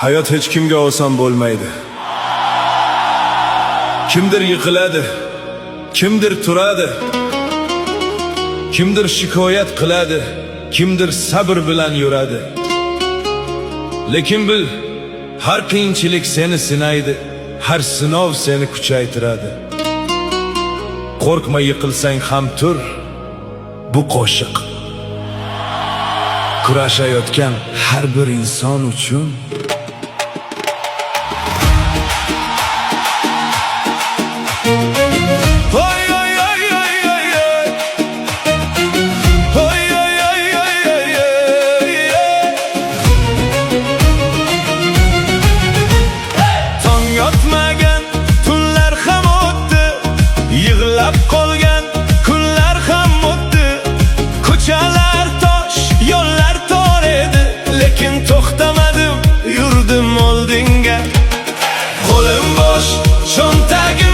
Hayot hech kimga oson bo'lmaydi. Kimdir yiqiladi, kimdir turadi, kimdir shikoyat qiladi, kimdir sabr bilan yuradi. Lekin bil, har qiyinchilik seni sinaydi, har sinov seni kuchaytiradi. Qo'rqma, yiqilsang ham tur, bu qo'shiq kurashayotgan har bir inson uchun. Tong yotmagan tunlar ham o'tdi, yig'lab qolgan kunlar ham o'tdi. Ko'chalar tosh, yo'llar tor edi, lekin to'xtamadim, yurdim oldinga. Qo'lim bo'sh, cho'ntagim